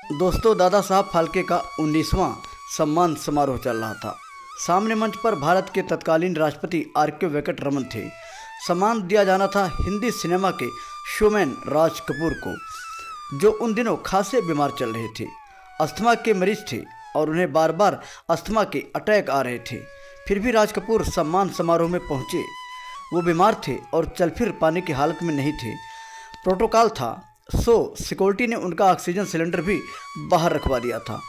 दोस्तों, दादा साहब फाल्के का 19वां सम्मान समारोह चल रहा था। सामने मंच पर भारत के तत्कालीन राष्ट्रपति आर.के. वेंकट रमन थे। सम्मान दिया जाना था हिंदी सिनेमा के शोमैन राज कपूर को, जो उन दिनों खासे बीमार चल रहे थे। अस्थमा के मरीज थे और उन्हें बार बार अस्थमा के अटैक आ रहे थे। फिर भी राज कपूर सम्मान समारोह में पहुंचे। वो बीमार थे और चल फिर पाने की हालत में नहीं थे। प्रोटोकॉल था, सो सिक्योरिटी ने उनका ऑक्सीजन सिलेंडर भी बाहर रखवा दिया था।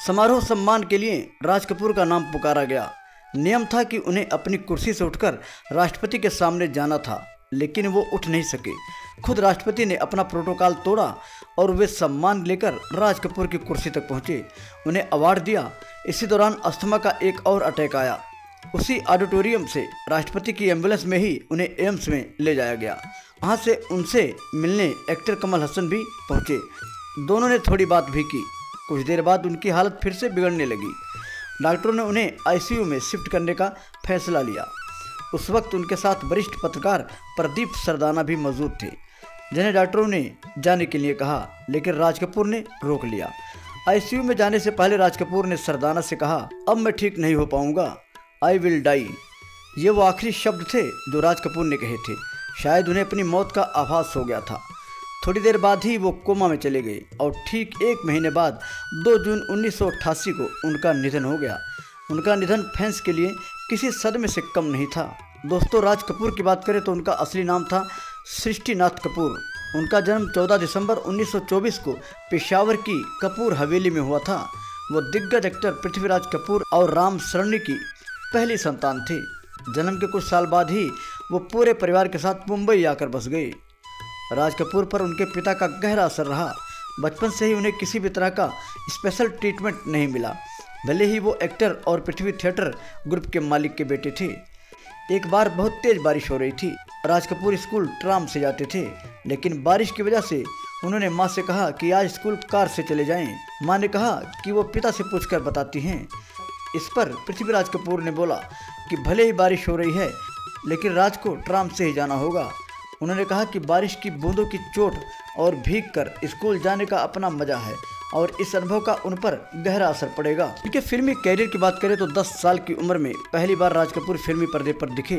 समारोह सम्मान के लिए राज कपूर का नाम पुकारा गया। नियम था कि उन्हें अपनी कुर्सी से उठकर राष्ट्रपति के सामने जाना था, लेकिन वो उठ नहीं सके। खुद राष्ट्रपति ने अपना प्रोटोकॉल तोड़ा और वे सम्मान लेकर राज कपूर की कुर्सी तक पहुंचे, उन्हें अवार्ड दिया। इसी दौरान अस्थमा का एक और अटैक आया। उसी ऑडिटोरियम से राष्ट्रपति की एम्बुलेंस में ही उन्हें एम्स में ले जाया गया। वहाँ से उनसे मिलने एक्टर कमल हसन भी पहुँचे। दोनों ने थोड़ी बात भी की। कुछ देर बाद उनकी हालत फिर से बिगड़ने लगी। डॉक्टरों ने उन्हें आईसीयू में शिफ्ट करने का फैसला लिया। उस वक्त उनके साथ वरिष्ठ पत्रकार प्रदीप सरदाना भी मौजूद थे, जिन्हें डॉक्टरों ने जाने के लिए कहा, लेकिन राज कपूर ने रोक लिया। आईसीयू में जाने से पहले राज कपूर ने सरदाना से कहा, अब मैं ठीक नहीं हो पाऊंगा, आई विल डाई। ये वो आखिरी शब्द थे जो राज कपूर ने कहे थे। शायद उन्हें अपनी मौत का आभास हो गया था। थोड़ी देर बाद ही वो कोमा में चले गए और ठीक 1 महीने बाद 2 जून 1988 को उनका निधन हो गया। उनका निधन फैंस के लिए किसी सदमे से कम नहीं था। दोस्तों, राज कपूर की बात करें तो उनका असली नाम था सृष्टिनाथ कपूर। उनका जन्म 14 दिसंबर 1924 को पेशावर की कपूर हवेली में हुआ था। वो दिग्गज एक्टर पृथ्वीराज कपूर और राम सरणी की पहली संतान थे। जन्म के कुछ साल बाद ही वो पूरे परिवार के साथ मुंबई आकर बस गए। राज कपूर पर उनके पिता का गहरा असर रहा। बचपन से ही उन्हें किसी भी तरह का स्पेशल ट्रीटमेंट नहीं मिला, भले ही वो एक्टर और पृथ्वी थिएटर ग्रुप के मालिक के बेटे थे। एक बार बहुत तेज बारिश हो रही थी। राज कपूर स्कूल ट्राम से जाते थे, लेकिन बारिश की वजह से उन्होंने माँ से कहा कि आज स्कूल कार से चले जाएं। माँ ने कहा कि वो पिता से पूछकर बताती हैं। इस पर पृथ्वीराज कपूर ने बोला कि भले ही बारिश हो रही है, लेकिन राज को ट्राम से ही जाना होगा। उन्होंने कहा कि बारिश की बूंदों की चोट और भीग कर स्कूल जाने का अपना मजा है और इस अनुभव का उन पर गहरा असर पड़ेगा। उनके फिल्मी कैरियर की बात करें तो 10 साल की उम्र में पहली बार राज कपूर फिल्मी पर्दे पर दिखे।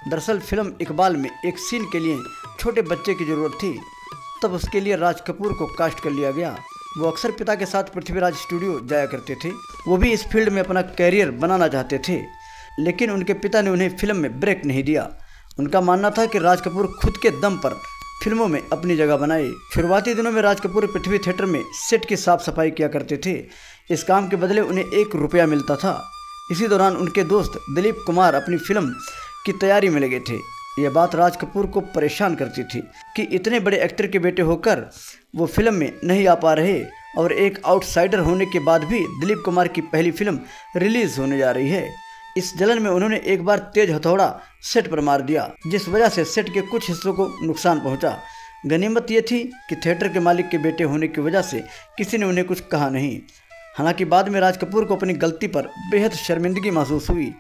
दरअसल फिल्म इकबाल में एक सीन के लिए छोटे बच्चे की जरूरत थी, तब उसके लिए राज कपूर को कास्ट कर लिया गया। वो अक्सर पिता के साथ पृथ्वीराज स्टूडियो जाया करते थे। वो भी इस फील्ड में अपना कैरियर बनाना चाहते थे, लेकिन उनके पिता ने उन्हें फिल्म में ब्रेक नहीं दिया। उनका मानना था कि राज कपूर खुद के दम पर फिल्मों में अपनी जगह बनाए। शुरुआती दिनों में राज कपूर पृथ्वी थिएटर में सेट की साफ सफाई किया करते थे। इस काम के बदले उन्हें 1 रुपया मिलता था। इसी दौरान उनके दोस्त दिलीप कुमार अपनी फिल्म की तैयारी में लगे थे। यह बात राज कपूर को परेशान करती थी कि इतने बड़े एक्टर के बेटे होकर वो फिल्म में नहीं आ पा रहे और एक आउटसाइडर होने के बाद भी दिलीप कुमार की पहली फिल्म रिलीज होने जा रही है। इस जलन में उन्होंने एक बार तेज हथौड़ा सेट पर मार दिया, जिस वजह से सेट के कुछ हिस्सों को नुकसान पहुंचा। गनीमत ये थी कि थिएटर के मालिक के बेटे होने की वजह से किसी ने उन्हें कुछ कहा नहीं। हालांकि बाद में राज कपूर को अपनी गलती पर बेहद शर्मिंदगी महसूस हुई।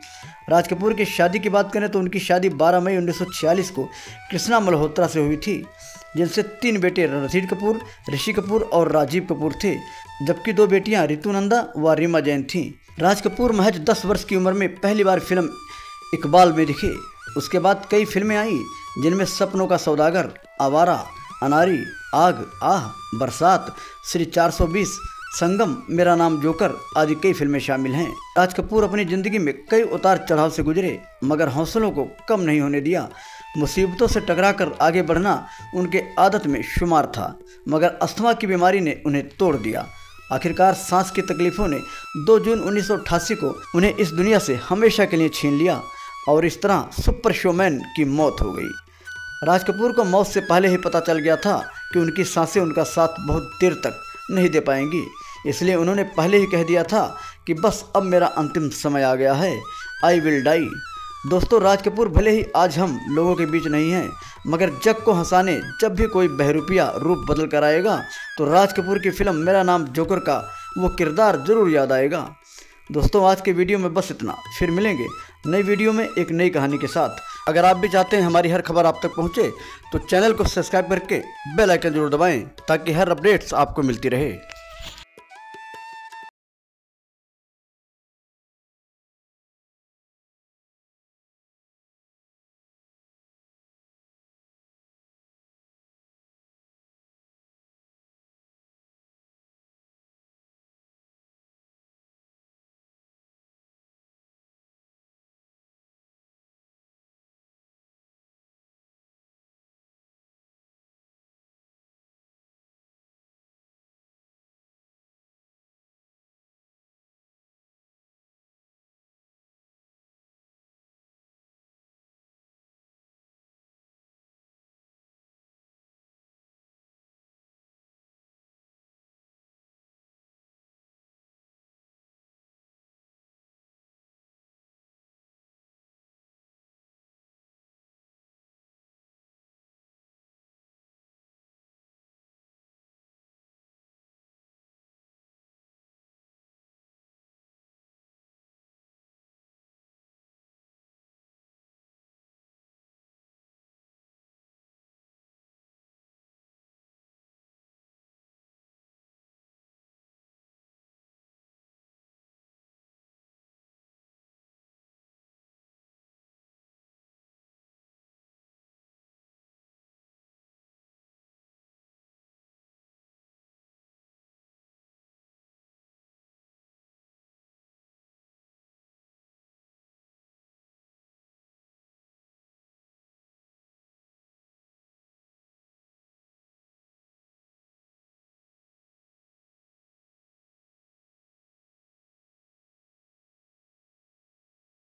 राज कपूर की शादी की बात करें तो उनकी शादी 12 मई 1946 को कृष्णा मल्होत्रा से हुई थी, जिनसे 3 बेटे रणधीर कपूर, ऋषि कपूर और राजीव कपूर थे, जबकि 2 बेटियां ऋतुनंदा व रीमा जैन थीं। राज कपूर महज 10 वर्ष की उम्र में पहली बार फिल्म इकबाल में दिखे। उसके बाद कई फिल्में आईं, जिनमें सपनों का सौदागर, आवारा, अनारी, आग, आह, बरसात, श्री 420, संगम, मेरा नाम जोकर आदि कई फिल्में शामिल हैं। राज कपूर अपनी जिंदगी में कई उतार चढ़ाव से गुजरे, मगर हौसलों को कम नहीं होने दिया। मुसीबतों से टकराकर आगे बढ़ना उनके आदत में शुमार था, मगर अस्थमा की बीमारी ने उन्हें तोड़ दिया। आखिरकार सांस की तकलीफों ने 2 जून 1988 को उन्हें इस दुनिया से हमेशा के लिए छीन लिया और इस तरह सुपर शोमैन की मौत हो गई। राज कपूर को मौत से पहले ही पता चल गया था कि उनकी सांसें उनका साथ बहुत देर तक नहीं दे पाएंगी, इसलिए उन्होंने पहले ही कह दिया था कि बस अब मेरा अंतिम समय आ गया है, आई विल डाई। दोस्तों, राज कपूर भले ही आज हम लोगों के बीच नहीं हैं, मगर जग को हंसाने जब भी कोई बहरूपिया रूप बदल कर आएगा तो राज कपूर की फिल्म मेरा नाम जोकर का वो किरदार जरूर याद आएगा। दोस्तों, आज के वीडियो में बस इतना। फिर मिलेंगे नई वीडियो में एक नई कहानी के साथ। अगर आप भी चाहते हैं हमारी हर खबर आप तक पहुंचे तो चैनल को सब्सक्राइब करके बेल आइकन जरूर दबाएं ताकि हर अपडेट्स आपको मिलती रहे।